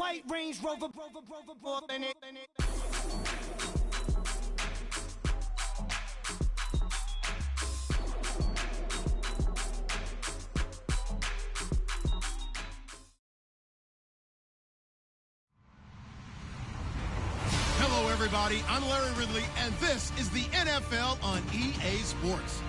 white Range Rover. Hello, everybody. I'm Larry Ridley, and this is the NFL on EA Sports.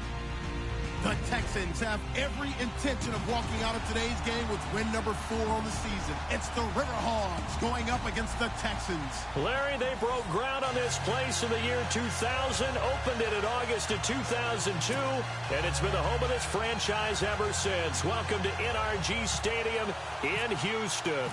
The Texans have every intention of walking out of today's game with win number 4 on the season. It's the Riverhawks going up against the Texans. Larry, they broke ground on this place in the year 2000, opened it in August of 2002, and it's been the home of this franchise ever since. Welcome to NRG Stadium in Houston.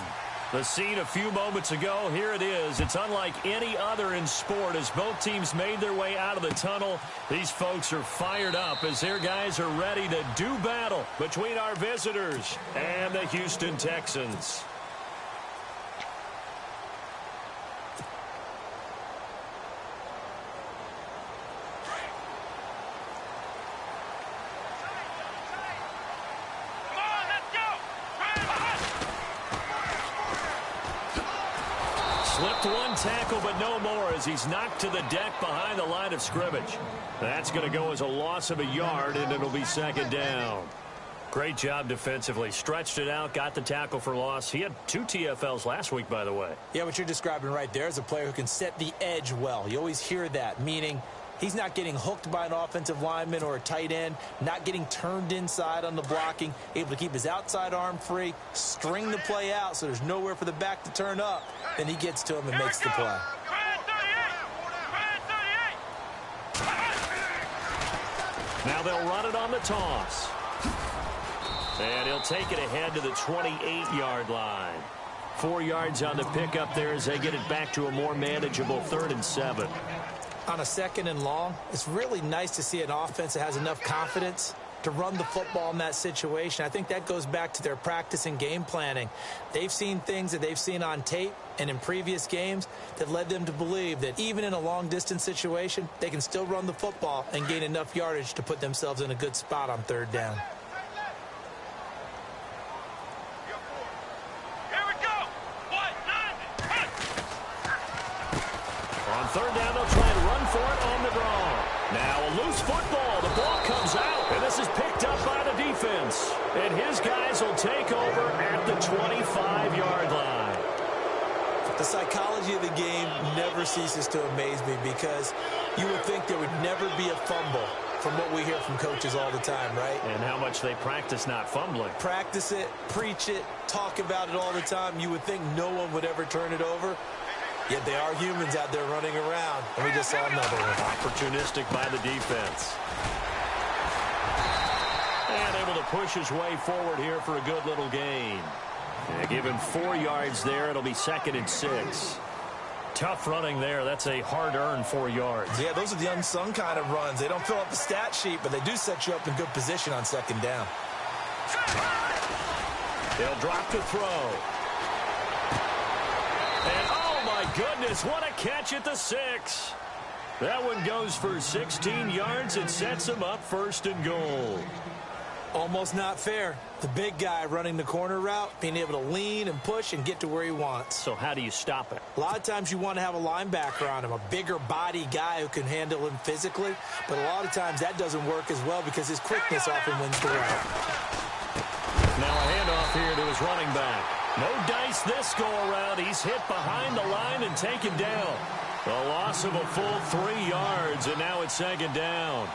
The scene a few moments ago, here it is. It's unlike any other in sport as both teams made their way out of the tunnel. These folks are fired up as their guys are ready to do battle between our visitors and the Houston Texans. Slipped one tackle, but no more as he's knocked to the deck behind the line of scrimmage. That's going to go as a loss of a yard, and it'll be second down. Great job defensively. Stretched it out, got the tackle for loss. He had 2 TFLs last week, by the way. Yeah, what you're describing right there is a player who can set the edge well. You always hear that, meaning he's not getting hooked by an offensive lineman or a tight end, not getting turned inside on the blocking, able to keep his outside arm free, string the play out so there's nowhere for the back to turn up. Then he gets to him and makes the play. Now they'll run it on the toss. And he'll take it ahead to the 28-yard line. 4 yards on the pickup there as they get it back to a more manageable 3rd and 7. On a 2nd and long, it's really nice to see an offense that has enough confidence to run the football in that situation. I think that goes back to their practice and game planning. They've seen things that they've seen on tape and in previous games that led them to believe that even in a long-distance situation, they can still run the football and gain enough yardage to put themselves in a good spot on 3rd down. On 3rd down, they'll try and run for it on the draw. Now a loose football. The ball comes out, and this is picked up by the defense. And his guys will take over at the 25-yard line. The psychology of the game never ceases to amaze me because you would think there would never be a fumble from what we hear from coaches all the time, right? And how much they practice not fumbling. Practice it, preach it, talk about it all the time. You would think no one would ever turn it over. Yet they are humans out there running around, and we just saw another one. Opportunistic by the defense. And able to push his way forward here for a good little gain. And give him 4 yards there. It'll be 2nd and 6. Tough running there. That's a hard-earned 4 yards. Yeah, those are the unsung kind of runs. They don't fill up the stat sheet, but they do set you up in good position on 2nd down. They'll drop to throw. And oh my goodness, what a catch at the 6. That one goes for 16 yards and sets him up 1st and goal. Almost not fair. The big guy running the corner route, being able to lean and push and get to where he wants. So how do you stop it? A lot of times you want to have a linebacker on him, a bigger body guy who can handle him physically. But a lot of times that doesn't work as well because his quickness often wins the route. Now a handoff here to his running back. No dice this go-around. He's hit behind the line and taken down. A loss of a full 3 yards, and now it's 2nd down.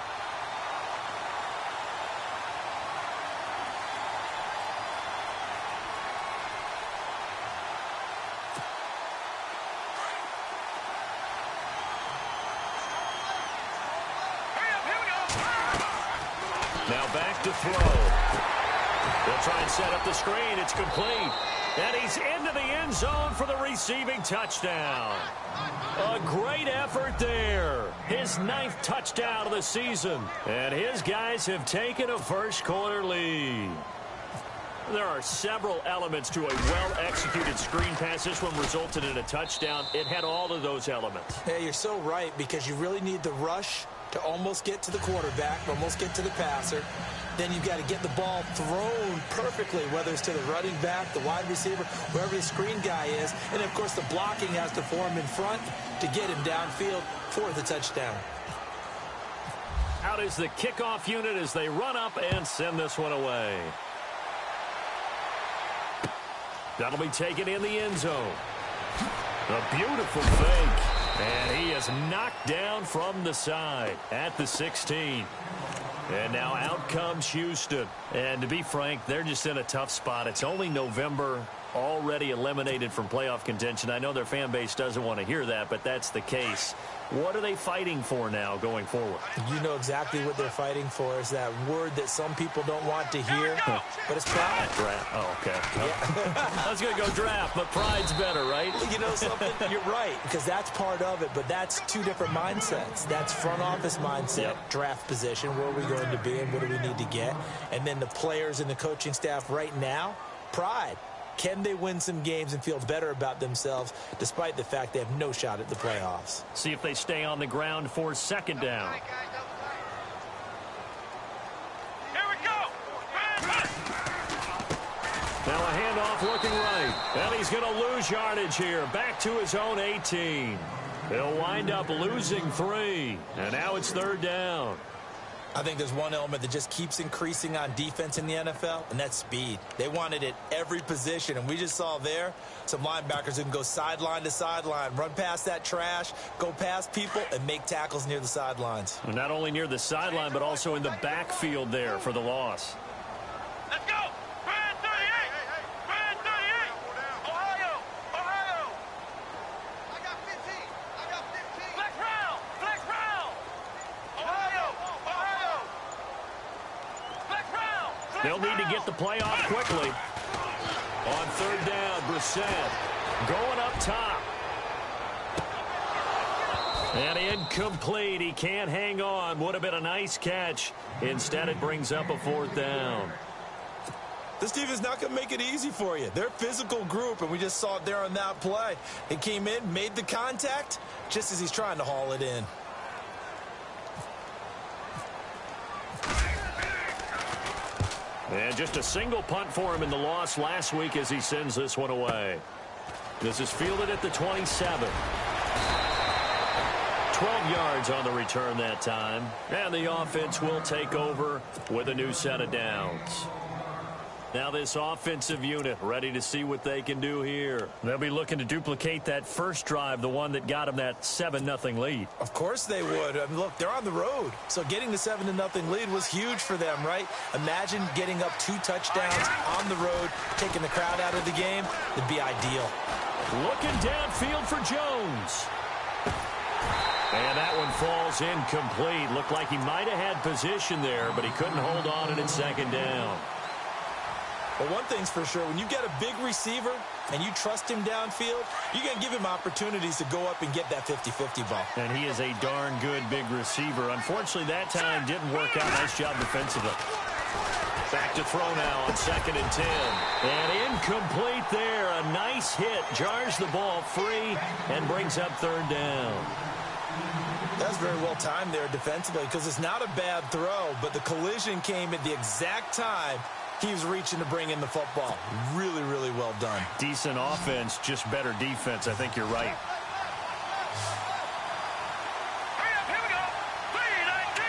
Now back to throw. They'll try and set up the screen. It's complete. And he's into the end zone for the receiving touchdown. A great effort there. His 9th touchdown of the season. And his guys have taken a first-quarter lead. There are several elements to a well-executed screen pass. This one resulted in a touchdown. It had all of those elements. Yeah, you're so right because you really need the rush to almost get to the quarterback, almost get to the passer. Then you've got to get the ball thrown perfectly, whether it's to the running back, the wide receiver, wherever the screen guy is. And, of course, the blocking has to form in front to get him downfield for the touchdown. Out is the kickoff unit as they run up and send this one away. That'll be taken in the end zone. A beautiful fake. And he is knocked down from the side at the 16. And now out comes Houston. And to be frank, they're just in a tough spot. It's only November, already eliminated from playoff contention. I know their fan base doesn't want to hear that, but that's the case. What are they fighting for now going forward? You know exactly what they're fighting for. Is that word that some people don't want to hear, but it's pride. Draft. Oh, okay. Yeah. I was going to go draft, but pride's better, right? You know something? You're right, because that's part of it, but that's two different mindsets. That's front office mindset, draft position, where are we going to be and what do we need to get? And then the players and the coaching staff right now, pride. Can they win some games and feel better about themselves despite the fact they have no shot at the playoffs? See if they stay on the ground for second down. Here we go. Now a handoff looking right. And he's going to lose yardage here. Back to his own 18. He'll wind up losing 3. And now it's third down. I think there's one element that just keeps increasing on defense in the NFL, and that's speed. They want it at every position, and we just saw there some linebackers who can go sideline to sideline, run past that trash, go past people, and make tackles near the sidelines. And not only near the sideline, but also in the backfield there for the loss. Let's go. Brand 38. Brand 38. Ohio. Ohio. I got 15. I got 15. Flex round. Flex round. Ohio. Ohio. Flex round. Flex They'll need to get the play off quickly. On third down, Brissett going up top. And incomplete. He can't hang on. Would have been a nice catch. Instead, it brings up a fourth down. This team is not going to make it easy for you. They're a physical group, and we just saw it there on that play. He came in, made the contact, just as he's trying to haul it in. And just a single punt for him in the loss last week as he sends this one away. This is fielded at the 27. 12 yards on the return that time. And the offense will take over with a new set of downs. Now this offensive unit ready to see what they can do here. They'll be looking to duplicate that first drive, the one that got them that 7-0 lead. Of course they would. I mean, look, they're on the road. So getting the 7-0 lead was huge for them, right? Imagine getting up 2 touchdowns on the road, taking the crowd out of the game. It'd be ideal. Looking downfield for Jones. And that one falls incomplete. Looked like he might have had position there, but he couldn't hold on, and it's second down. But one thing's for sure, when you get a big receiver and you trust him downfield, you're going to give him opportunities to go up and get that 50-50 ball. And he is a darn good big receiver. Unfortunately, that time didn't work out. Nice job defensively. Back to throw now on 2nd and 10. And incomplete there. A nice hit. Jars the ball free and brings up third down. That's very well timed there defensively because it's not a bad throw, but the collision came at the exact time he was reaching to bring in the football. Really, really well done. Decent offense, just better defense. I think you're right. Hurry up, here we go. 3-19.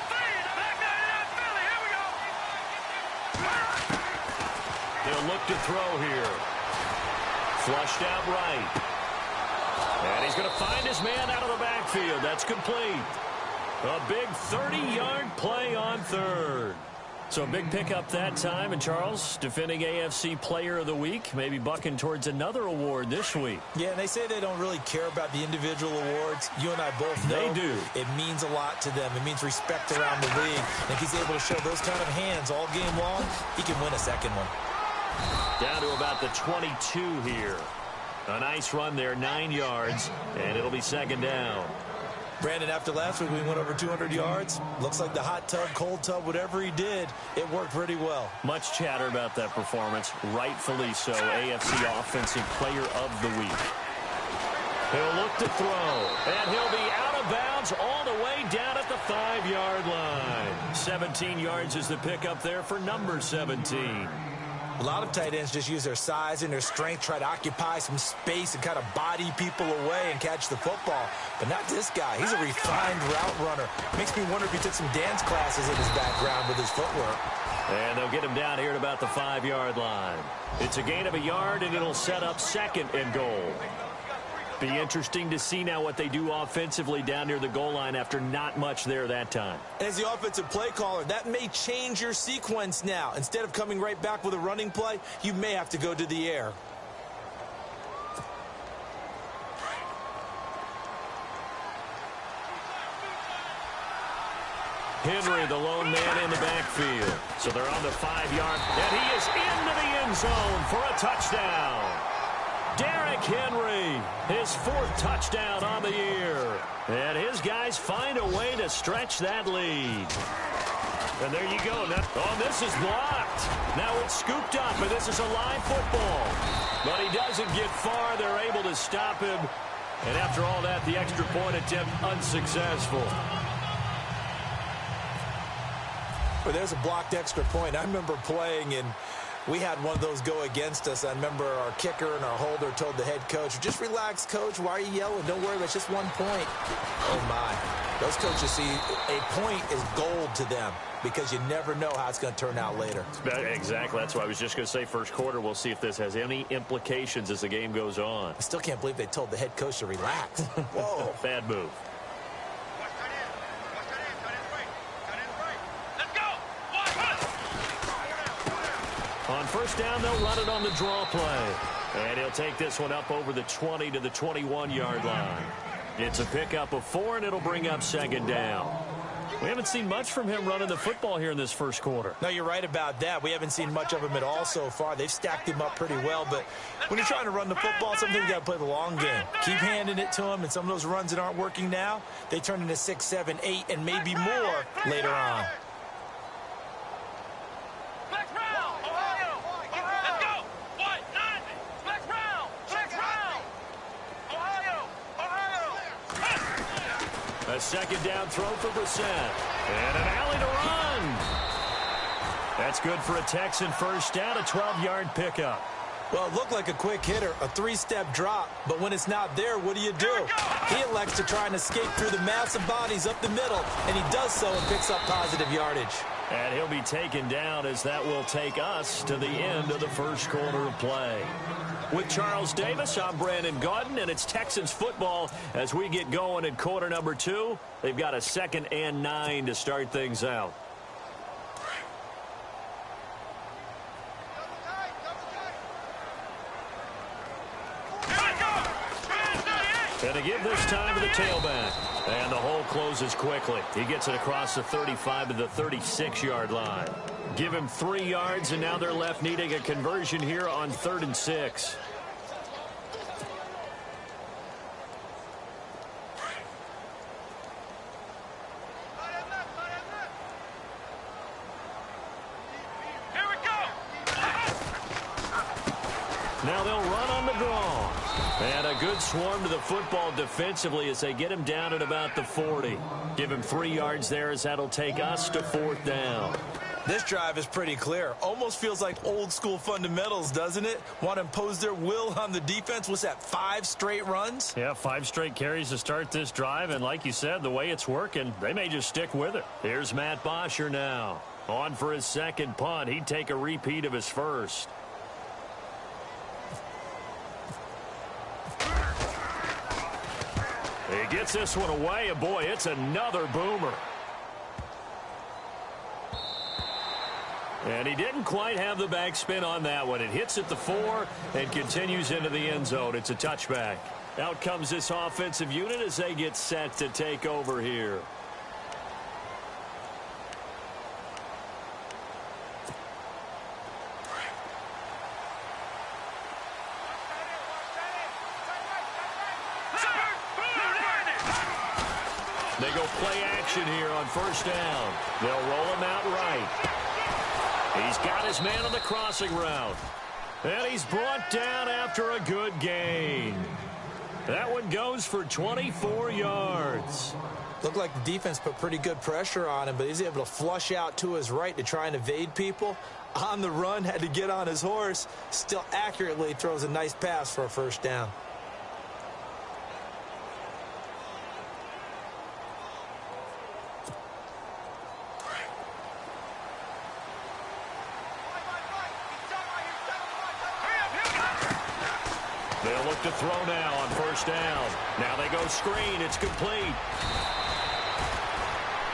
3 back down in Philly. Here we go. He'll look to throw here. Flushed out right. And he's going to find his man out of the backfield. That's complete. A big 30-yard play on third. So a big pickup that time. And Charles, defending AFC Player of the Week, maybe bucking towards another award this week. Yeah, and they say they don't really care about the individual awards. You and I both know they do. It means a lot to them. It means respect around the league. And if he's able to show those kind of hands all game long, he can win a second one. Down to about the 22 here. A nice run there, 9 yards, and it'll be second down. Brandon, after last week, we went over 200 yards. Looks like the hot tub, cold tub, whatever he did, it worked pretty well. Much chatter about that performance, rightfully so. AFC Offensive Player of the Week. He'll look to throw, and he'll be out of of bounds all the way down at the 5-yard line. 17 yards is the pickup there for number 17. A lot of tight ends just use their size and their strength, try to occupy some space and kind of body people away and catch the football. But not this guy. He's a refined route runner. Makes me wonder if he took some dance classes in his background with his footwork. And they'll get him down here at about the 5-yard line. It's a gain of a yard, and it'll set up 2nd and goal. Be interesting to see now what they do offensively down near the goal line after not much there that time. As the offensive play caller, that may change your sequence now. Instead of coming right back with a running play, you may have to go to the air. Henry, the lone man in the backfield. So they're on the 5-yard, and he is into the end zone for a touchdown. Derrick Henry, his 4th touchdown on the year. And his guys find a way to stretch that lead. And there you go. Oh, this is blocked. Now it's scooped up, and this is a live football. But he doesn't get far. They're able to stop him. And after all that, the extra point attempt unsuccessful. Well, there's a blocked extra point. I remember playing, and we had one of those go against us. I remember our kicker and our holder told the head coach, just relax, coach. Why are you yelling? Don't worry, it's just 1 point. Oh, my. Those coaches see a point is gold to them because you never know how it's going to turn out later. Exactly. That's why I was just going to say first quarter. We'll see if this has any implications as the game goes on. I still can't believe they told the head coach to relax. Whoa. Bad move. On first down, they'll run it on the draw play. And he'll take this one up over the 20 to the 21-yard line. It's a pickup of 4, and it'll bring up 2nd down. We haven't seen much from him running the football here in this first quarter. No, you're right about that. We haven't seen much of him at all so far. They've stacked him up pretty well, but when you're trying to run the football, sometimes you got to play the long game. Keep handing it to him, and some of those runs that aren't working now, they turn into 6, 7, 8, and maybe more later on. A 2nd down throw for Brissett. And an alley to run. That's good for a Texan first down, a 12-yard pickup. Well, it looked like a quick hitter, a 3-step drop, but when it's not there, what do? He elects to try and escape through the massive bodies up the middle, and he does so and picks up positive yardage. And he'll be taken down as that will take us to the end of the first quarter of play. With Charles Davis, I'm Brandon Gaudin, and it's Texans football as we get going in quarter number 2. They've got a 2nd and 9 to start things out. And to give this time to the tailback. And the hole closes quickly. He gets it across the 35 to the 36-yard line. Give him 3 yards, and now they're left needing a conversion here on 3rd and 6. Now they'll run on the draw. And a good swarm to the football defensively as they get him down at about the 40. Give him 3 yards there as that'll take us to 4th down. This drive is pretty clear. Almost feels like old school fundamentals, doesn't it? Want to impose their will on the defense. What's that, 5 straight runs? Yeah, 5 straight carries to start this drive. And like you said, the way it's working, they may just stick with it. Here's Matt Bosher now. On for his 2nd punt. He'd take a repeat of his first. He gets this one away, and boy, it's another boomer. And he didn't quite have the backspin on that one. It hits at the 4 and continues into the end zone. It's a touchback. Out comes this offensive unit as they get set to take over here. They go play action here on first down. They'll roll him out right. He's got his man on the crossing route. And he's brought down after a good gain. That one goes for 24 yards. Looked like the defense put pretty good pressure on him, but he's able to flush out to his right to try and evade people. On the run, had to get on his horse. Still accurately throws a nice pass for a first down. They'll look to throw now on first down. Now they go screen. It's complete.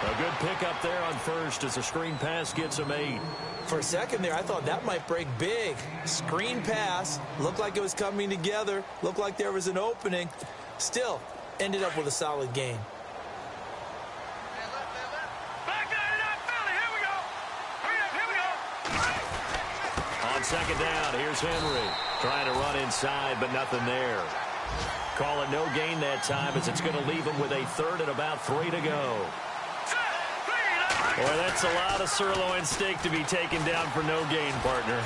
A good pickup there on first as a screen pass gets him 8. For a second there, I thought that might break big. Screen pass. Looked like it was coming together. Looked like there was an opening. Still, ended up with a solid gain. On second down, here's Henry. Trying to run inside, but nothing there. Call it no gain that time as it's going to leave him with a third and about 3 to go. Boy, that's a lot of sirloin steak to be taken down for no gain, partner.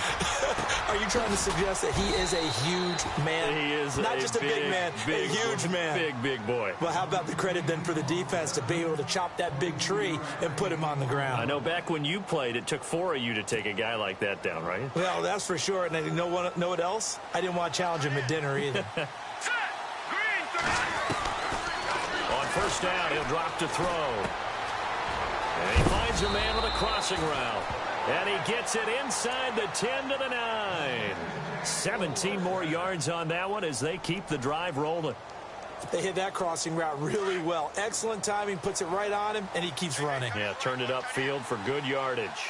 Are you trying to suggest that he is a huge man? He is not just a big man, a huge man. Big boy. Well, how about the credit then for the defense to be able to chop that big tree and put him on the ground? I know back when you played, it took 4 of you to take a guy like that down, right? Well, that's for sure. And you know what else? I didn't want to challenge him at dinner either. On first down, he'll drop to throw. And he finds a man with a crossing route. And he gets it inside the 10 to the 9. 17 more yards on that one as they keep the drive rolling. They hit that crossing route really well. Excellent timing, puts it right on him, and he keeps running. Yeah, turned it upfield for good yardage.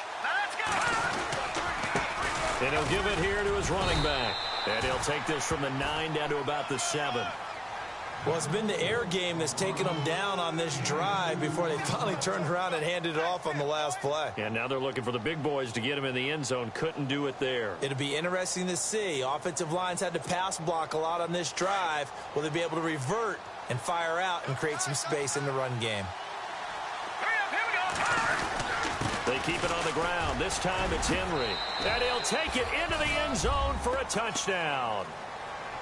And he'll give it here to his running back. And he'll take this from the 9 down to about the 7. Well, it's been the air game that's taken them down on this drive before they finally turned around and handed it off on the last play. And now they're looking for the big boys to get him in the end zone. Couldn't do it there. It'll be interesting to see. Offensive lines had to pass block a lot on this drive. Will they be able to revert and fire out and create some space in the run game? They keep it on the ground. This time it's Henry. And he'll take it into the end zone for a touchdown.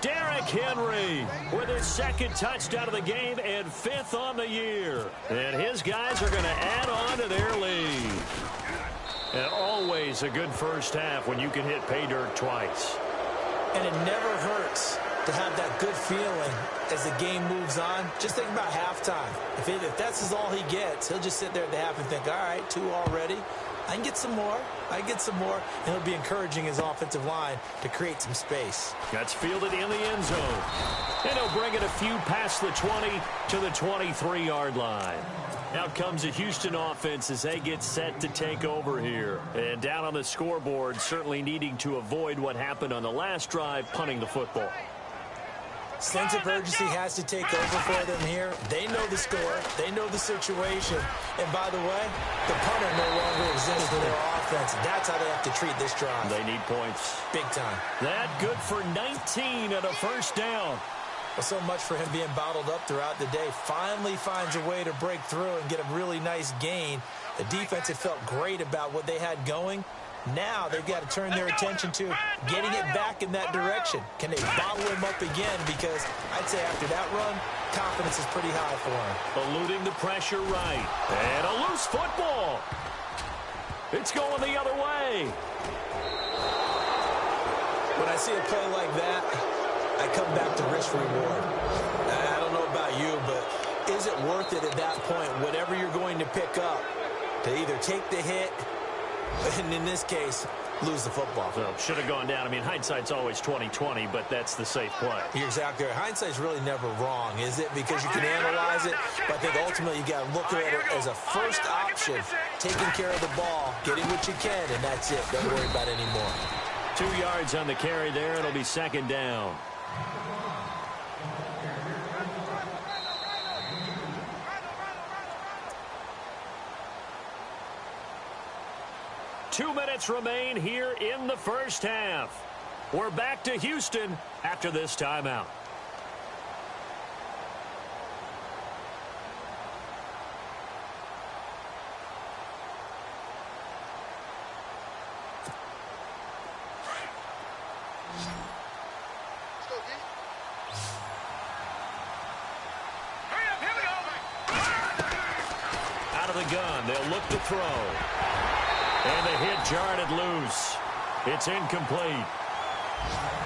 Derrick Henry with his second touchdown of the game and 5th on the year. And his guys are going to add on to their lead. And always a good first half when you can hit pay dirt twice. And it never hurts to have that good feeling as the game moves on. Just think about halftime. If that's all he gets, he'll just sit there at the half and think, all right, 2 already. I can get some more. And he'll be encouraging his offensive line to create some space. That's fielded in the end zone. And he'll bring it a few past the 20 to the 23-yard line. Out comes the Houston offense as they get set to take over here. And down on the scoreboard, certainly needing to avoid what happened on the last drive, punting the football. Sense of urgency has to take over for them here. They know the score. They know the situation. And by the way, the punter no longer exists for their offense. That's how they have to treat this drive. They need points. Big time. That good for 19 and a first down. Well, so much for him being bottled up throughout the day. Finally finds a way to break through and get a really nice gain. The defense had felt great about what they had going. Now they've got to turn their attention to getting it back in that direction. Can they bottle him up again? Because I'd say after that run, confidence is pretty high for him. Eluding the pressure right. And a loose football. It's going the other way. When I see a play like that, I come back to risk reward. I don't know about you, but is it worth it at that point, whatever you're going to pick up, to either take the hit, and in this case, lose the football? So, should have gone down. I mean, hindsight's always 20/20, but that's the safe play. You're exactly right. Hindsight's really never wrong, is it? Because you can analyze it, but I think ultimately you got to look at it as a first option, taking care of the ball, getting what you can, and that's it. Don't worry about it anymore. 2 yards on the carry there. It'll be second down. Two minutes remain here in the first half. We're back to Houston after this timeout. gun. They'll look to throw. And the hit jarred it loose. It's incomplete.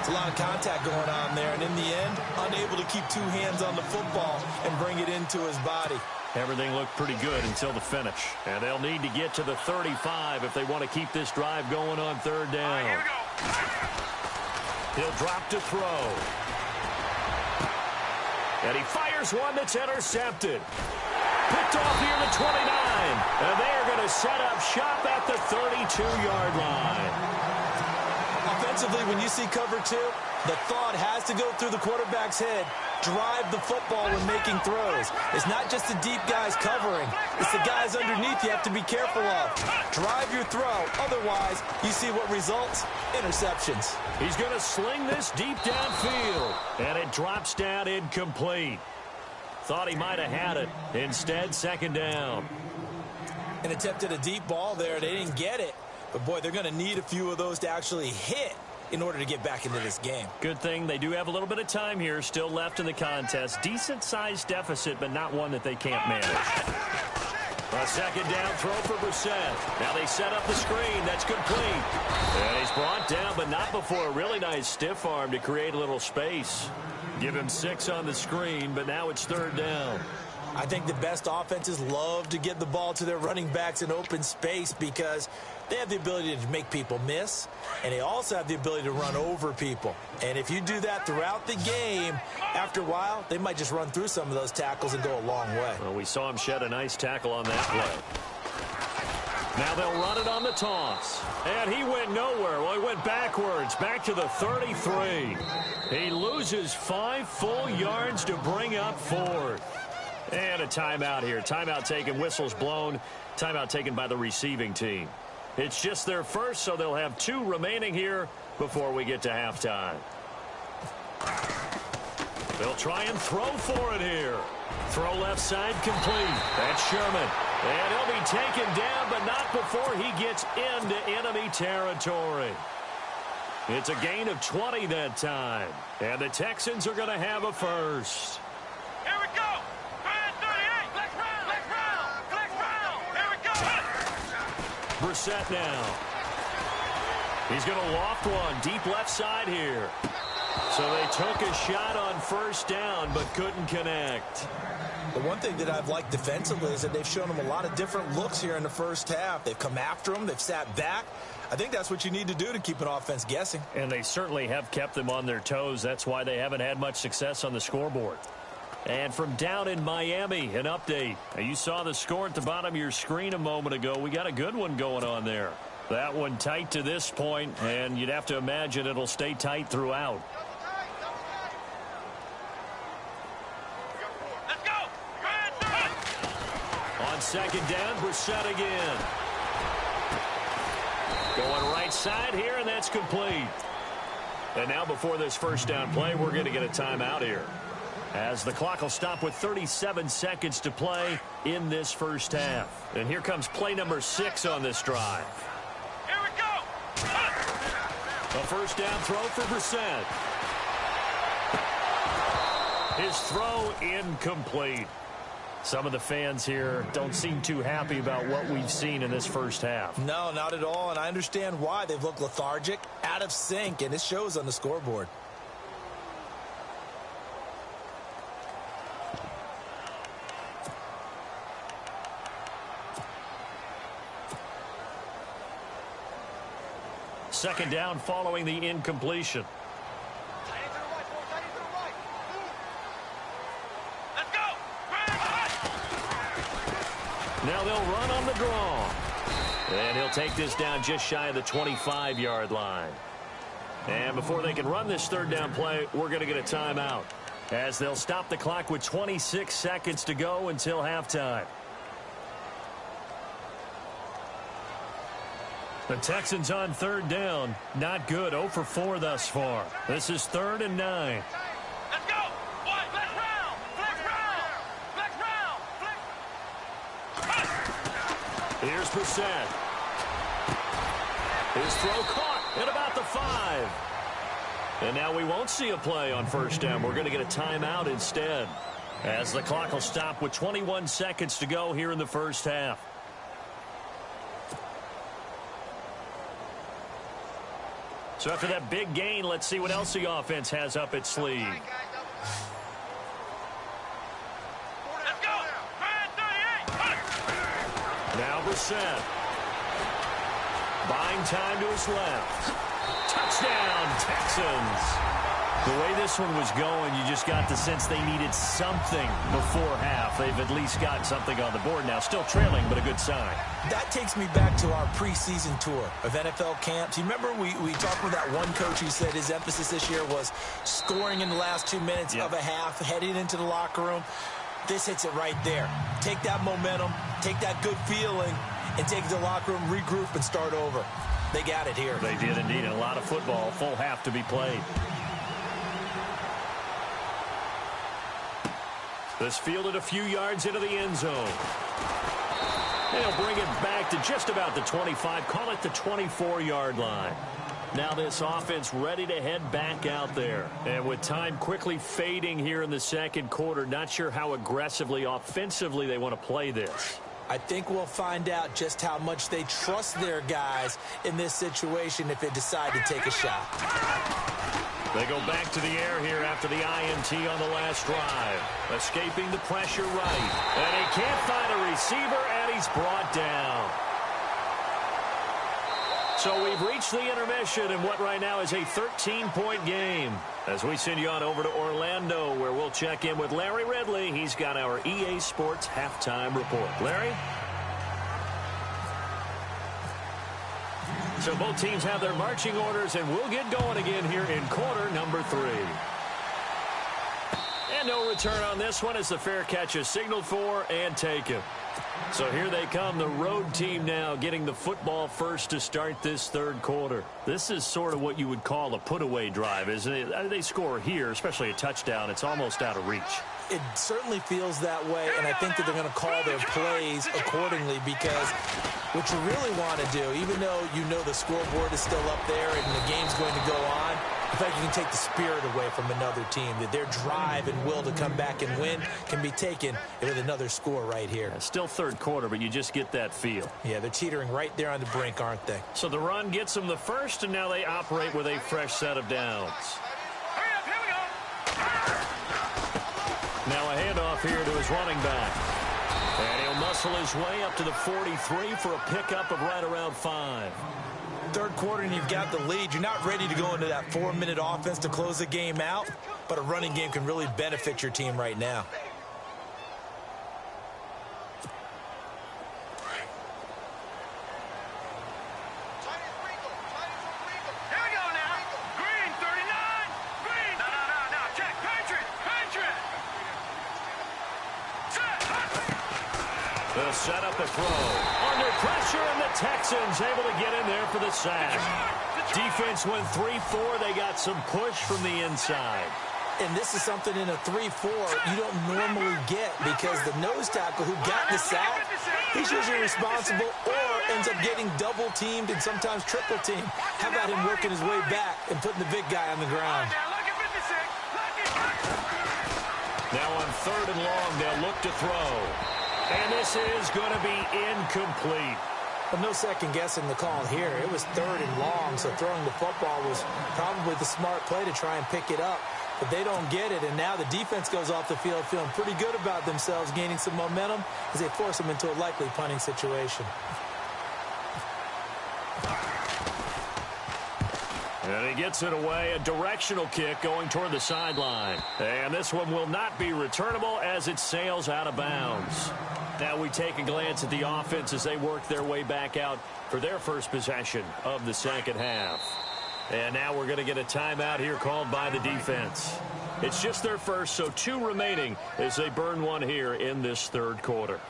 It's a lot of contact going on there, and in the end, unable to keep two hands on the football and bring it into his body. Everything looked pretty good until the finish. And they'll need to get to the 35 if they want to keep this drive going on third down. Here we go. He'll drop to throw. And he fires one that's intercepted. Picked off near the 29. And they are going to set up shop at the 32-yard line. Offensively, when you see cover two, the thought has to go through the quarterback's head. Drive the football when making throws. It's not just the deep guys covering. It's the guys underneath you have to be careful of. Drive your throw. Otherwise, you see what results? Interceptions. He's going to sling this deep downfield. And it drops down incomplete. Thought he might have had it. Instead, second down. An attempt at a deep ball there. They didn't get it. But, boy, they're going to need a few of those to actually hit in order to get back into this game. Good thing they do have a little bit of time here still left in the contest. Decent-sized deficit, but not one that they can't manage. A second down throw for Brissett. Now they set up the screen. That's complete. And he's brought down, but not before a really nice stiff arm to create a little space. Give him 6 on the screen, but now it's third down. I think the best offenses love to get the ball to their running backs in open space because they have the ability to make people miss, and they also have the ability to run over people. And if you do that throughout the game, after a while, they might just run through some of those tackles and go a long way. Well, we saw him shed a nice tackle on that play. Now they'll run it on the toss. And he went nowhere. Well, he went backwards, back to the 33. He loses 5 full yards to bring up 4th. And a timeout here. Timeout taken, whistles blown. Timeout taken by the receiving team. It's just their first, so they'll have 2 remaining here before we get to halftime. They'll try and throw for it here. Throw left side complete. That's Sherman. And he'll be taken down, but not before he gets into enemy territory. It's a gain of 20 that time. And the Texans are going to have a first. Here we go. 38. Flex round. Here we go. Brissett now. He's going to loft one deep left side here. So they took a shot on first down but couldn't connect. The one thing that I've liked defensively is that they've shown them a lot of different looks here in the first half. They've come after them. They've sat back. I think that's what you need to do to keep an offense guessing. And they certainly have kept them on their toes. That's why they haven't had much success on the scoreboard. And from down in Miami, an update. Now, you saw the score at the bottom of your screen a moment ago. We got a good one going on there. That one tight to this point, and you'd have to imagine it'll stay tight throughout. Let's go. On second down, Brissett again. Going right side here, and that's complete. And now before this first down play, we're going to get a timeout here, as the clock will stop with 37 seconds to play in this first half. And here comes play number 6 on this drive. Here we go. A first down throw for Brissett. His throw incomplete. Some of the fans here don't seem too happy about what we've seen in this first half. No, not at all, and I understand why. They've looked lethargic, out of sync, and it shows on the scoreboard. Second down following the incompletion. Let's go. Now they'll run on the draw. And he'll take this down just shy of the 25-yard line. And before they can run this third down play, we're going to get a timeout, as they'll stop the clock with 26 seconds to go until halftime. The Texans on third down. Not good. 0 for 4 thus far. This is 3rd and 9. Let's go. One. Flex round. Here's Brissett. His throw caught at about the 5. And now we won't see a play on first down. We're going to get a timeout instead, as the clock will stop with 21 seconds to go here in the first half. So after that big gain, let's see what else the offense has up its sleeve. Let's go. Man 38. Now Brissett. Buying time to his left. Touchdown, Texans. The way this one was going, you just got the sense they needed something before half. They've at least got something on the board now. Still trailing, but a good sign. That takes me back to our preseason tour of NFL camps. You remember we talked with that one coach who said his emphasis this year was scoring in the last 2 minutes of a half, heading into the locker room. This hits it right there. Take that momentum, take that good feeling, and take it to the locker room, regroup, and start over. They got it here. They did indeed, and a lot of football, full half to be played. This fielded a few yards into the end zone. They'll bring it back to just about the 25, call it the 24-yard line. Now this offense ready to head back out there. And with time quickly fading here in the second quarter, not sure how aggressively, offensively they want to play this. I think we'll find out just how much they trust their guys in this situation if they decide to take a shot. They go back to the air here after the INT on the last drive. Escaping the pressure right. And he can't find a receiver, and he's brought down. So we've reached the intermission in what right now is a 13-point game. As we send you on over to Orlando, where we'll check in with Larry Ridley. He's got our EA Sports halftime report. Larry? So both teams have their marching orders, and we'll get going again here in quarter number 3. And no return on this one as the fair catch is signaled for and taken. So here they come, the road team now getting the football first to start this third quarter. This is sort of what you would call a put-away drive, isn't it? They score here, especially a touchdown. It's almost out of reach. It certainly feels that way, and I think that they're going to call their plays accordingly because what you really want to do, even though you know the scoreboard is still up there and the game's going to go on, I think you can take the spirit away from another team, that their drive and will to come back and win can be taken with another score right here. Yeah, still third quarter, but you just get that feel. Yeah, they're teetering right there on the brink, aren't they? So the run gets them the first, and now they operate with a fresh set of downs. Hurry up, here we go. Now a handoff here to his running back. And he'll muscle his way up to the 43 for a pickup of right around 5. Third quarter and you've got the lead. You're not ready to go into that 4-minute offense to close the game out, but a running game can really benefit your team right now. Here we go now. Green, 39. Green. No. Check. Patriot. Set. They'll set up the throw. Under pressure, and the Texans able to get in there for the sack. Defense went 3-4. They got some push from the inside. And this is something in a 3-4 you don't normally get because the nose tackle who got the sack, he's usually responsible or ends up getting double teamed and sometimes triple teamed. How about him working his way back and putting the big guy on the ground? Now on 3rd and long, they'll look to throw. And this is going to be incomplete. But no second guessing the call here. It was 3rd and long, so throwing the football was probably the smart play to try and pick it up. But they don't get it, and now the defense goes off the field feeling pretty good about themselves, gaining some momentum as they force them into a likely punting situation. And he gets it away, a directional kick going toward the sideline. And this one will not be returnable as it sails out of bounds. Now we take a glance at the offense as they work their way back out for their first possession of the second half. And now we're going to get a timeout here called by the defense. It's just their first, so 2 remaining as they burn one here in this third quarter.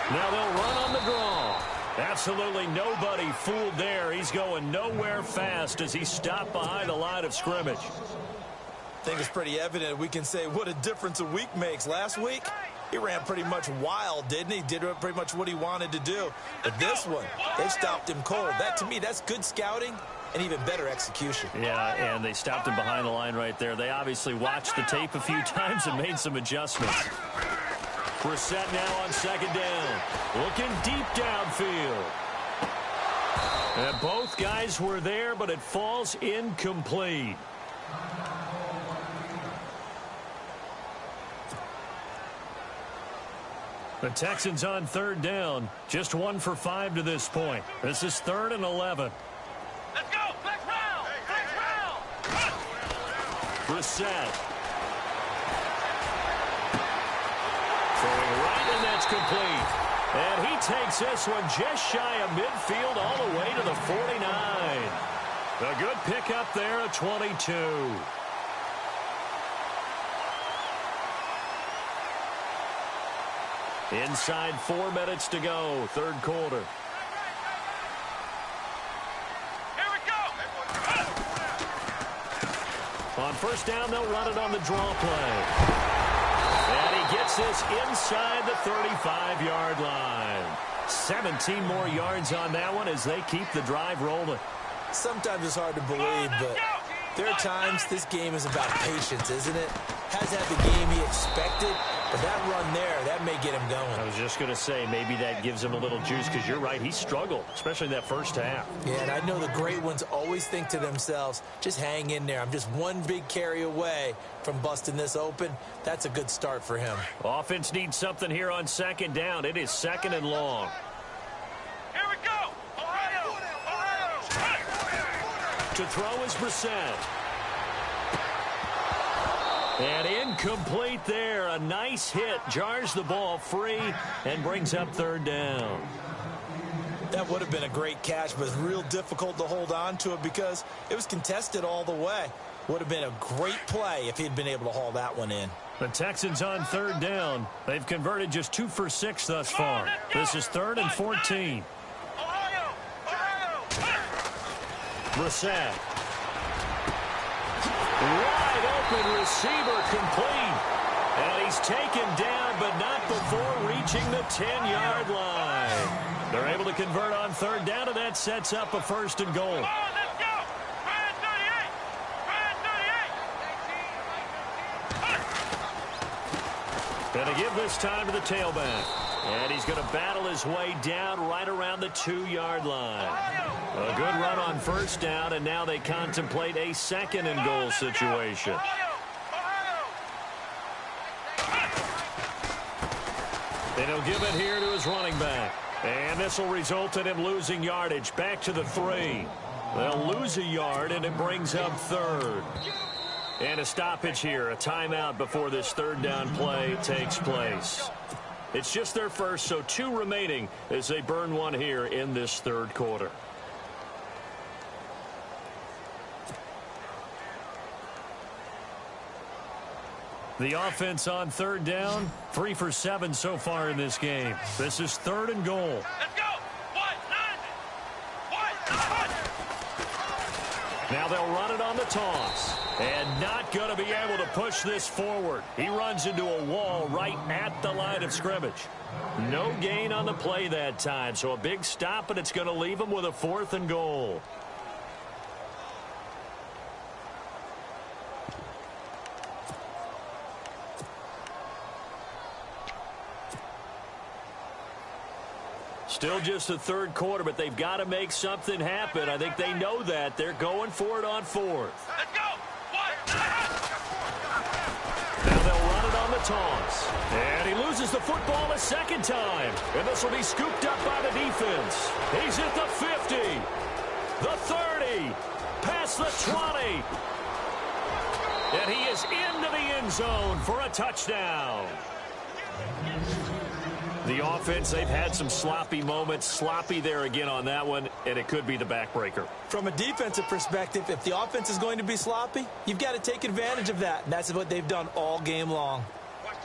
Now they'll run on the draw. Absolutely nobody fooled there. He's going nowhere fast as he stopped behind the line of scrimmage. I think it's pretty evident. We can say what a difference a week makes. Last week, he ran pretty much wild, didn't he? Did pretty much what he wanted to do. But this one, they stopped him cold. That, to me, that's good scouting and even better execution. Yeah, and they stopped him behind the line right there. They obviously watched the tape a few times and made some adjustments. Brissett now on second down. Looking deep downfield. And both guys were there, but it falls incomplete. The Texans on third down. Just 1 for 5 to this point. This is 3rd and 11. Let's go. Flex round. Flex round. Brissett. Throwing right, and that's complete. And he takes this one just shy of midfield all the way to the 49. A good pickup there at 22. Inside 4 minutes to go, third quarter. Here we go. On first down, they'll run it on the draw play. And he gets this inside the 35-yard line. 17 more yards on that one as they keep the drive rolling. Sometimes it's hard to believe, but there are times this game is about patience, isn't it? Hasn't had the game he expected, but that run there, that may get him going. I was just going to say, maybe that gives him a little juice, because you're right, he struggled, especially in that first half. Yeah, and I know the great ones always think to themselves, just hang in there. I'm just one big carry away from busting this open. That's a good start for him. Offense needs something here on second down. It is 2nd and long. Here we go. Ohio. To throw is Brissett. And incomplete there. A nice hit. Jars the ball free and brings up third down. That would have been a great catch, but it's real difficult to hold on to it because it was contested all the way. Would have been a great play if he'd been able to haul that one in. The Texans on third down. They've converted just 2 for 6 thus far. This is 3rd and 14. Ohio. Brissett. Wide open receiver complete. And he's taken down, but not before reaching the 10-yard line. They're able to convert on third down, and that sets up a 1st and goal. Let's go. Brand 38. Going to give this time to the tailback. And he's going to battle his way down right around the 2-yard line. A good run on first down, and now they contemplate a 2nd and goal situation. And he'll give it here to his running back. And this will result in him losing yardage. Back to the 3. They'll lose a yard, and it brings up 3rd. And a stoppage here, a timeout before this third down play takes place. It's just their first, so 2 remaining as they burn one here in this third quarter. The offense on third down, 3 for 7 so far in this game. This is 3rd and goal. Let's go. Now they'll run it on the toss. And not going to be able to push this forward. He runs into a wall right at the line of scrimmage. No gain on the play that time, so a big stop, and it's going to leave him with a 4th and goal. Still just the third quarter, but they've got to make something happen. I think they know that. They're going for it on 4th. Let's go. Now they'll run it on the toss. And he loses the football a 2nd time. And this will be scooped up by the defense. He's at the 50. The 30. Past the 20. And he is into the end zone for a touchdown. The offense, they've had some sloppy moments. Sloppy there again on that one, and it could be the backbreaker. From a defensive perspective, if the offense is going to be sloppy, you've got to take advantage of that. And that's what they've done all game long.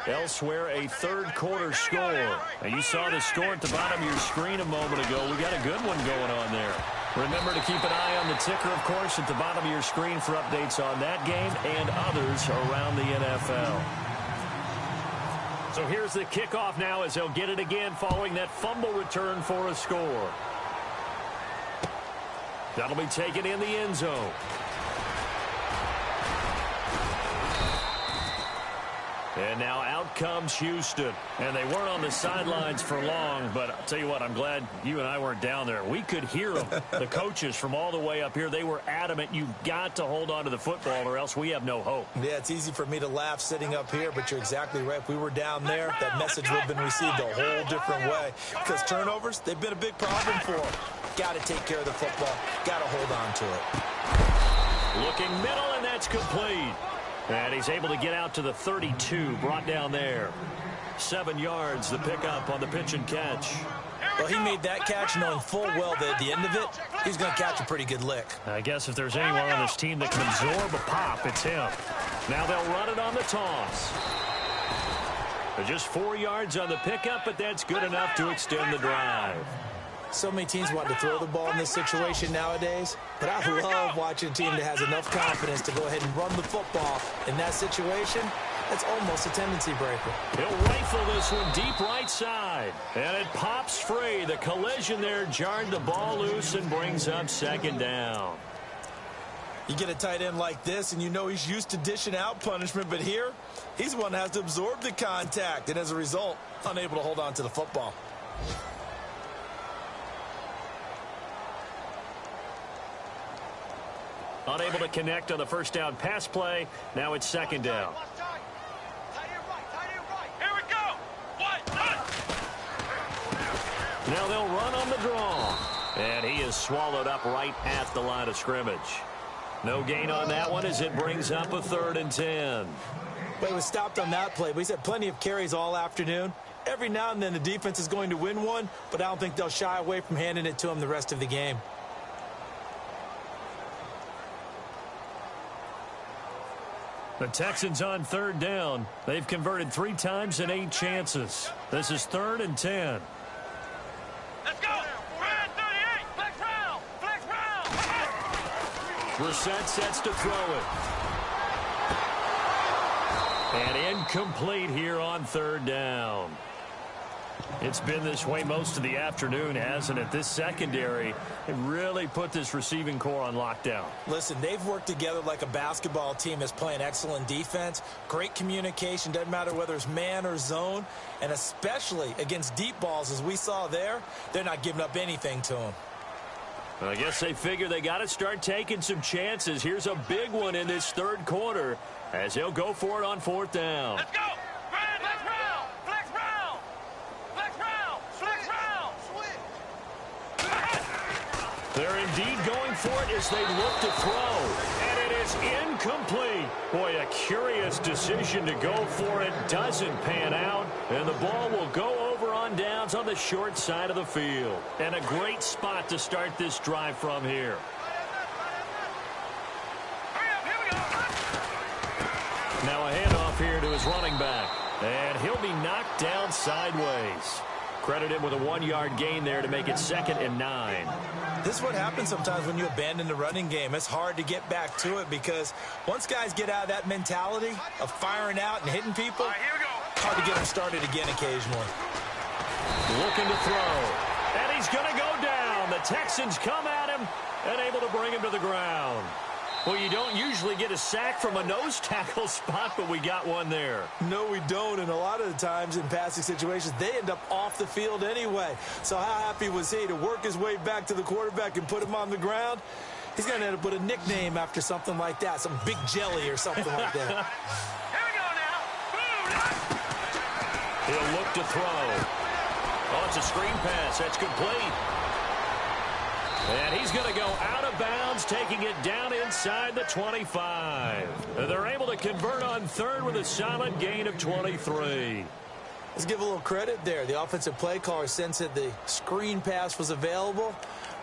Elsewhere, a third quarter score. Now, you saw the score at the bottom of your screen a moment ago. We got a good one going on there. Remember to keep an eye on the ticker, of course, at the bottom of your screen for updates on that game and others around the NFL. So here's the kickoff now as they'll get it again following that fumble return for a score. That'll be taken in the end zone. And now out comes Houston. And they weren't on the sidelines for long, but I'll tell you what, I'm glad you and I weren't down there. We could hear them. The coaches from all the way up here, they were adamant, you've got to hold on to the football or else we have no hope. Yeah, it's easy for me to laugh sitting up here, but you're exactly right. If we were down there, that message would have been received a whole different way. Because turnovers, they've been a big problem for them. Got to take care of the football. Got to hold on to it. Looking middle, and that's complete. And he's able to get out to the 32, brought down there. 7 yards, the pickup on the pitch and catch. Well, he made that catch knowing full well that at the end of it, he's going to catch a pretty good lick. I guess if there's anyone on this team that can absorb a pop, it's him. Now they'll run it on the toss. Just 4 yards on the pickup, but that's good enough to extend the drive. So many teams want to throw the ball in this situation nowadays, but I love watching a team that has enough confidence to go ahead and run the football. In that situation, that's almost a tendency breaker. He'll rifle this one deep right side, and it pops free. The collision there jarred the ball loose and brings up second down. You get a tight end like this, and you know he's used to dishing out punishment, but here, he's the one that has to absorb the contact, and as a result, unable to hold on to the football. Unable to connect on the first down pass play. Now it's second down. Here we go. Now they'll run on the draw. And he is swallowed up right at the line of scrimmage. No gain on that one as it brings up a 3rd and 10. Well, he was stopped on that play, but he's had plenty of carries all afternoon. Every now and then the defense is going to win one, but I don't think they'll shy away from handing it to him the rest of the game. The Texans on 3rd down. They've converted 3 times in 8 chances. This is 3rd and 10. Let's go. Brad 38. Flex round. Flex round. Brissett sets to throw it. And incomplete here on 3rd down. It's been this way most of the afternoon, hasn't it? This secondary really put this receiving core on lockdown. Listen, they've worked together like a basketball team that's playing excellent defense. Great communication, doesn't matter whether it's man or zone. And especially against deep balls, as we saw there, they're not giving up anything to them. I guess they figure they got to start taking some chances. Here's a big one in this 3rd quarter as he'll go for it on 4th down. Let's go. Brad, flex round. Flex round. Flex round. Flex round. They're indeed going for it as they look to throw. And it is incomplete. Boy, a curious decision to go for it. Doesn't pan out. And the ball will go over on downs on the short side of the field. And a great spot to start this drive from here. Hurry up. Here we go. Now a handoff here to his running back. And he'll be knocked down sideways. Credit him with a 1-yard gain there to make it 2nd and 9. This is what happens sometimes when you abandon the running game. It's hard to get back to it because once guys get out of that mentality of firing out and hitting people, Here we go. hard to get them started again occasionally. Looking to throw. And he's going to go down. The Texans come at him and able to bring him to the ground. Well, you don't usually get a sack from a nose tackle spot, but we got one there. No, we don't, and a lot of the times in passing situations, they end up off the field anyway. So how happy was he to work his way back to the quarterback and put him on the ground? He's going to end up with a nickname after something like that, some Big Jelly or something like that. Here we go now. He'll look to throw. Oh, it's a screen pass. That's complete. And he's going to go out of bounds, taking it down inside the 25. And they're able to convert on 3rd with a solid gain of 23. Let's give a little credit there. The offensive play caller sensed that the screen pass was available.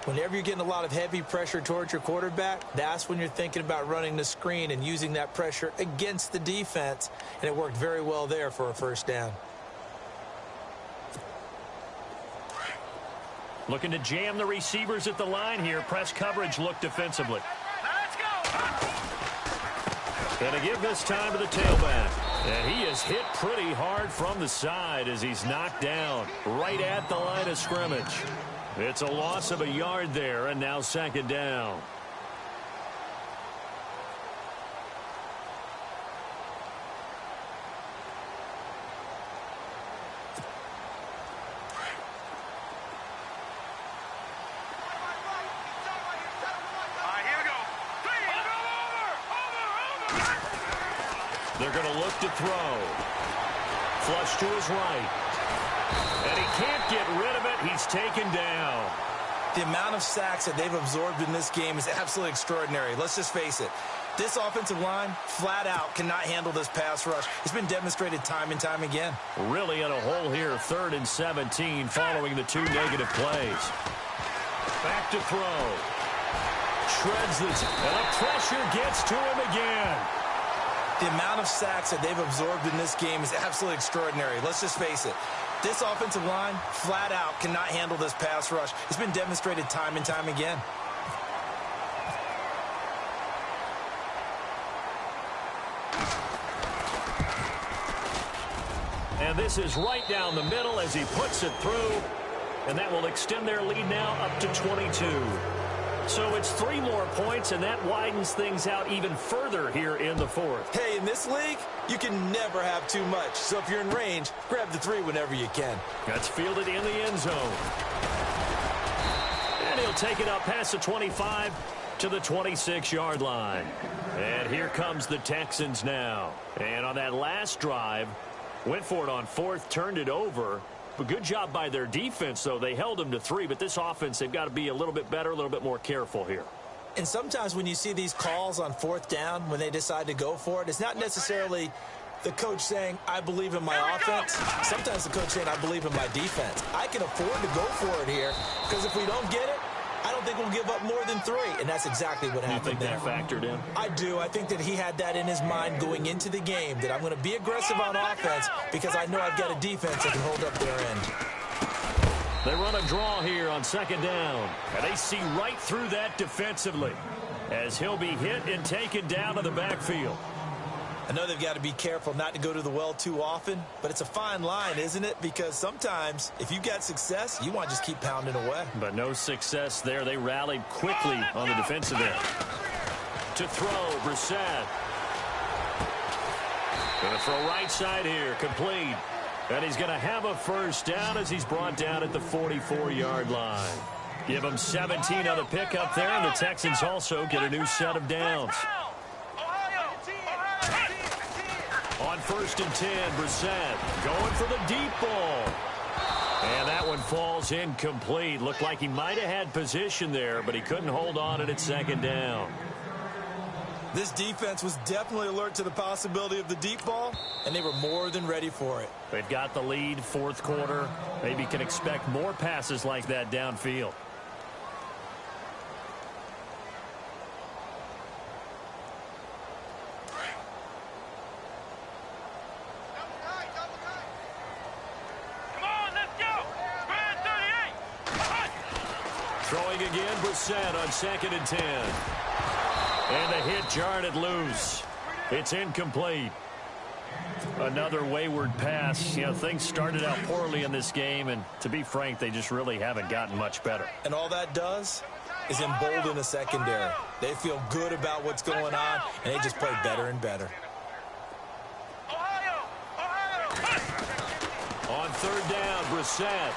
Whenever you're getting a lot of heavy pressure towards your quarterback, that's when you're thinking about running the screen and using that pressure against the defense. And it worked very well there for a 1st down. Looking to jam the receivers at the line here. Press coverage look defensively. Let's go. And to give this time to the tailback. And he is hit pretty hard from the side as he's knocked down right at the line of scrimmage. It's a loss of a yard there, and now second down. They're going to look to throw. Flush to his right. And he can't get rid of it. He's taken down. The amount of sacks that they've absorbed in this game is absolutely extraordinary. Let's just face it. This offensive line, flat out, cannot handle this pass rush. It's been demonstrated time and time again. Really in a hole here, 3rd and 17, following the 2 negative plays. Back to throw. Shreds this. And the pressure gets to him again. The amount of sacks that they've absorbed in this game is absolutely extraordinary. Let's just face it. This offensive line, flat out, cannot handle this pass rush. It's been demonstrated time and time again. And this is right down the middle as he puts it through. And that will extend their lead now up to 22. So it's 3 more points, and that widens things out even further here in the 4th. Hey, in this league, you can never have too much. So if you're in range, grab the 3 whenever you can. That's fielded in the end zone. And he'll take it up past the 25 to the 26-yard line. And here comes the Texans now. And on that last drive, went for it on 4th, turned it over. But good job by their defense, though. They held them to 3, but this offense, they've got to be a little bit better, a little bit more careful here. And sometimes when you see these calls on 4th down, when they decide to go for it, it's not necessarily the coach saying, I believe in my offense. Sometimes the coach saying, I believe in my defense. I can afford to go for it here, because if we don't get it, I don't think we'll give up more than 3. And that's exactly what happened there. You think that factored in? I do. I think that he had that in his mind going into the game, that I'm going to be aggressive on offense because I know I've got a defense that can hold up their end. They run a draw here on 2nd down. And they see right through that defensively as he'll be hit and taken down to the backfield. I know they've got to be careful not to go to the well too often, but it's a fine line, isn't it? Because sometimes if you've got success, you want to just keep pounding away. But no success there. They rallied quickly on the defensive end. To throw, Brissett. Going to throw right side here, complete. And he's going to have a first down as he's brought down at the 44-yard line. Give him 17 on the pickup there, and the Texans also get a new set of downs. On 1st and 10, Brissett going for the deep ball. And that one falls incomplete. Looked like he might have had position there, but he couldn't hold on at 2nd down. This defense was definitely alert to the possibility of the deep ball, and they were more than ready for it. They've got the lead, 4th quarter. Maybe can expect more passes like that downfield. Throwing again, Brissett on 2nd and 10. And the hit jarred it loose. It's incomplete. Another wayward pass. You know, things started out poorly in this game, and to be frank, they just really haven't gotten much better. And all that does is embolden the secondary. They feel good about what's going on, and they just play better and better. On 3rd down, Brissett.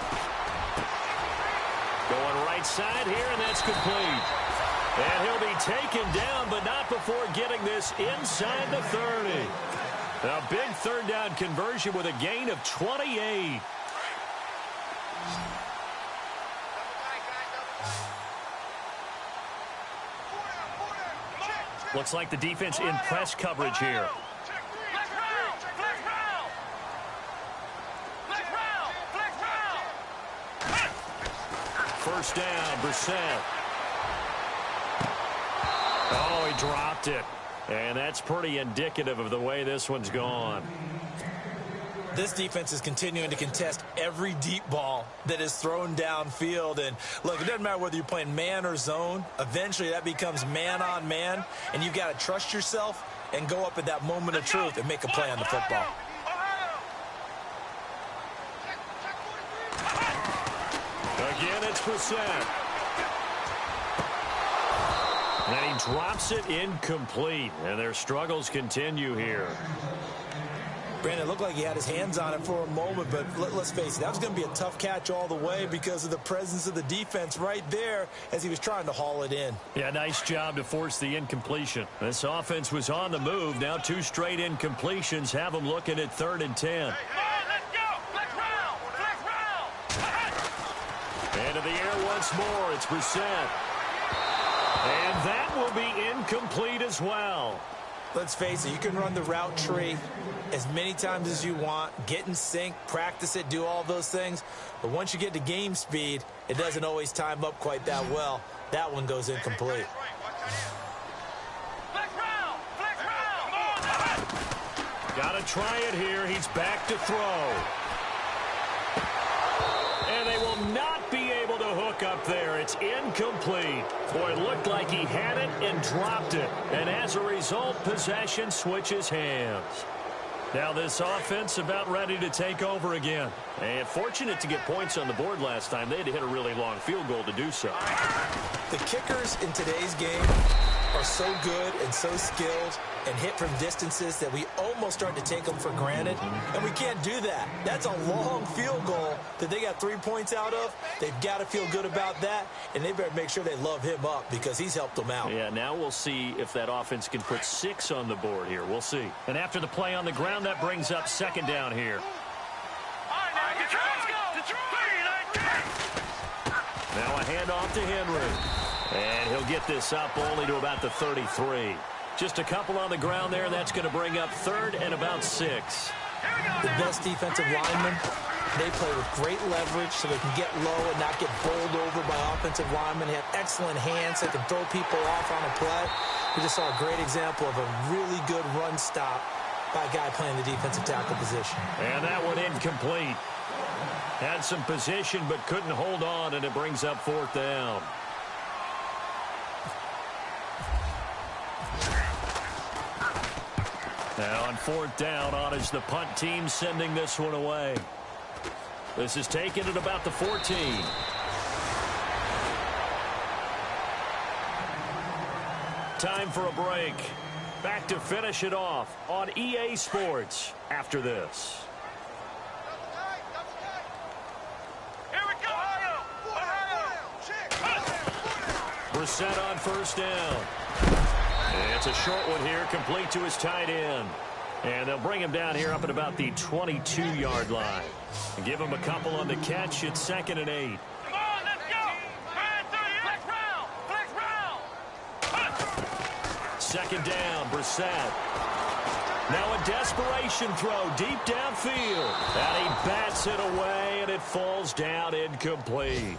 Going right side here, and that's complete. And he'll be taken down, but not before getting this inside the 30. A big 3rd down conversion with a gain of 28. Looks like the defense in press coverage here. First down, Brissett. Oh, he dropped it. And that's pretty indicative of the way this one's gone. This defense is continuing to contest every deep ball that is thrown downfield. And look, it doesn't matter whether you're playing man or zone. Eventually that becomes man on man. And you've got to trust yourself and go up at that moment of truth and make a play on the football. Again, it's Brissett. And he drops it incomplete. And their struggles continue here. Brandon, it looked like he had his hands on it for a moment, but let's face it, that was going to be a tough catch all the way because of the presence of the defense right there as he was trying to haul it in. Yeah, nice job to force the incompletion. This offense was on the move. Now 2 straight incompletions have them looking at 3rd and 10. Hey, let's go! Let's round! Let's round! Into the air once more. It's Brissett. And that will be incomplete as well. Let's face it, you can run the route tree as many times as you want, get in sync, practice it, do all those things. But once you get to game speed, it doesn't always time up quite that well. That one goes incomplete. Got to try it here. He's back to throw. And they will not be able to hook up there. It's incomplete. Boy, it looked like he had it and dropped it. And as a result, possession switches hands. Now this offense about ready to take over again. And fortunate to get points on the board last time. They had to hit a really long field goal to do so. The kickers in today's game are so good and so skilled and hit from distances that we almost start to take them for granted. And we can't do that. That's a long field goal that they got 3 points out of. They've got to feel good about that, and they better make sure they love him up because he's helped them out. Yeah, now we'll see if that offense can put 6 on the board here. We'll see. And after the play on the ground, that brings up 2nd down here. Now a handoff to Henry. And he'll get this up only to about the 33. Just a couple on the ground there, and that's going to bring up 3rd and about 6. The best defensive linemen, they play with great leverage so they can get low and not get bowled over by offensive linemen. They have excellent hands. They can throw people off on a play. We just saw a great example of a really good run stop by a guy playing the defensive tackle position. And that one incomplete. Had some position but couldn't hold on, and it brings up 4th down. Now on 4th down, on is the punt team sending this one away. This is taken at about the 14. Time for a break. Back to finish it off on EA Sports after this. Here we go! Brissett on 1st down. It's a short one here, complete to his tight end. And they'll bring him down here up at about the 22-yard line. And give him a couple on the catch. It's 2nd and 8. Come on, let's go! Flex round! Flex round! 2nd down, Brissett. Now a desperation throw deep downfield. And he bats it away, and it falls down incomplete.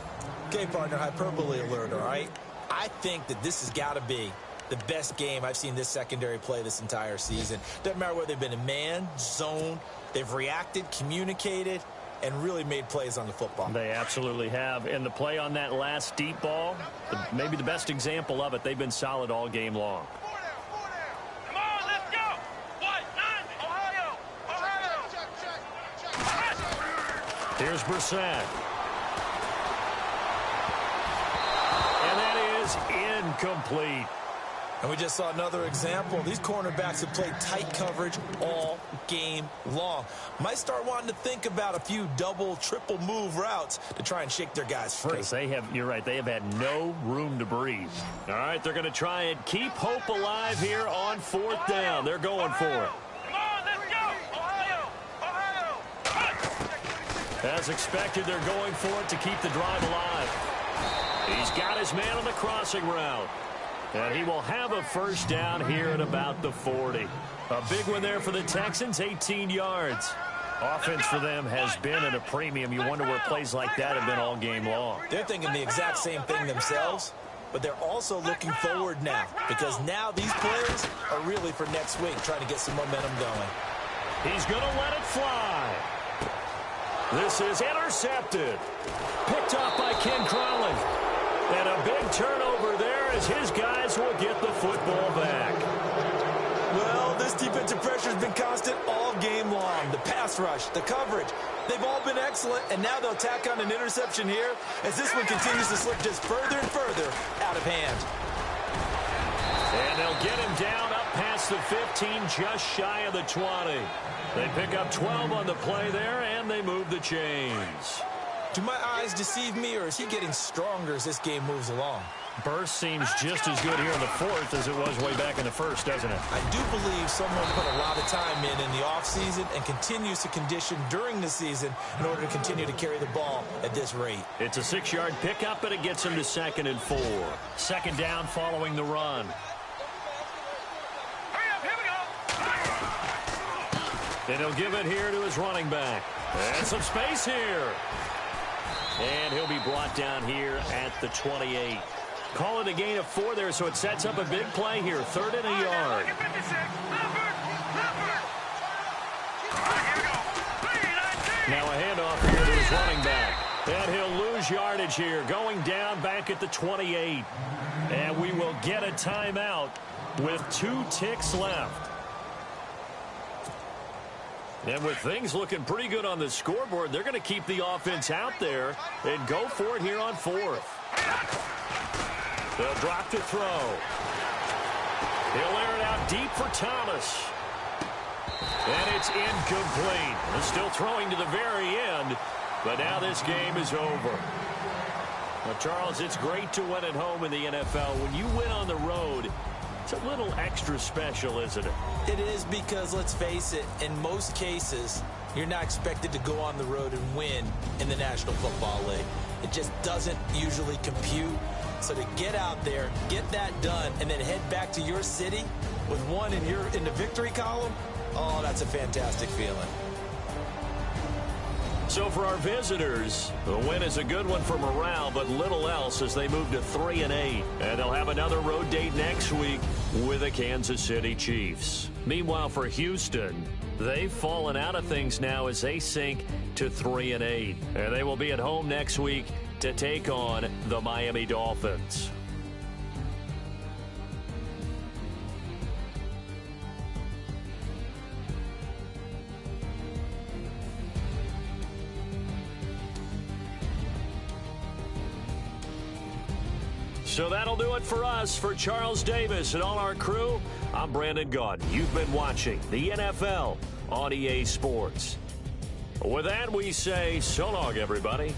Okay, partner, hyperbole alert, all right? I think that this has got to be the best game I've seen this secondary play this entire season. Doesn't matter whether they've been in man, zone, they've reacted, communicated, and really made plays on the football. They absolutely have. And the play on that last deep ball, maybe the best example of it, they've been solid all game long. Come on, let's go! What? Ohio! Here's Brissett. And that is incomplete. And we just saw another example. These cornerbacks have played tight coverage all game long. Might start wanting to think about a few double, triple move routes to try and shake their guys free. Because they have, you're right, they have had no room to breathe. All right, they're going to try and keep hope alive here on 4th down. They're going for it. Come on, let's go! Ohio! As expected, they're going for it to keep the drive alive. He's got his man on the crossing route. And he will have a 1st down here at about the 40. A big one there for the Texans, 18 yards. Offense for them has been at a premium. You wonder where plays like that have been all game long. They're thinking the exact same thing themselves, but they're also looking forward now because now these plays are really for next week, trying to get some momentum going. He's going to let it fly. This is intercepted. Picked off by Ken Crowley. And a big turnover there as his guys will get the football back. Well, this defensive pressure has been constant all game long. The pass rush, the coverage, They've all been excellent, and now they'll tack on an interception here as this one continues to slip just further and further out of hand. And they'll get him down up past the 15, just shy of the 20. They pick up 12 on the play there, and they move the chains. Do my eyes deceive me, or is he getting stronger as this game moves along? Burst seems just as good here in the fourth as it was way back in the first, doesn't it? I do believe someone put a lot of time in the offseason and continues to condition during the season in order to continue to carry the ball at this rate. It's a 6-yard pickup, and it gets him to 2nd and 4. Second down following the run. Hurry up, here we go. And he'll give it here to his running back. And some space here. And he'll be brought down here at the 28. Call it a gain of 4 there, so it sets up a big play here. 3rd and a yard. Now a handoff here to his running back. And he'll lose yardage here, going down back at the 28. And we will get a timeout with 2 ticks left. And with things looking pretty good on the scoreboard, they're going to keep the offense out there and go for it here on 4th. They'll drop to throw. He'll air it out deep for Thomas. And it's incomplete. They're still throwing to the very end, but now this game is over. Well, Charles, it's great to win at home in the NFL. When you win on the road, it's a little extra special, isn't it? It is, because, let's face it, in most cases, you're not expected to go on the road and win in the National Football League. It just doesn't usually compute. So to get out there, get that done, and then head back to your city with one in the victory column, oh, that's a fantastic feeling. So for our visitors, the win is a good one for morale, but little else as they move to 3-8. And they'll have another road date next week with the Kansas City Chiefs. Meanwhile, for Houston, they've fallen out of things now as they sink to 3-8. And they will be at home next week to take on the Miami Dolphins. So that'll do it for us. For Charles Davis and all our crew, I'm Brandon Gaudin. You've been watching the NFL on EA Sports. With that, we say so long, everybody.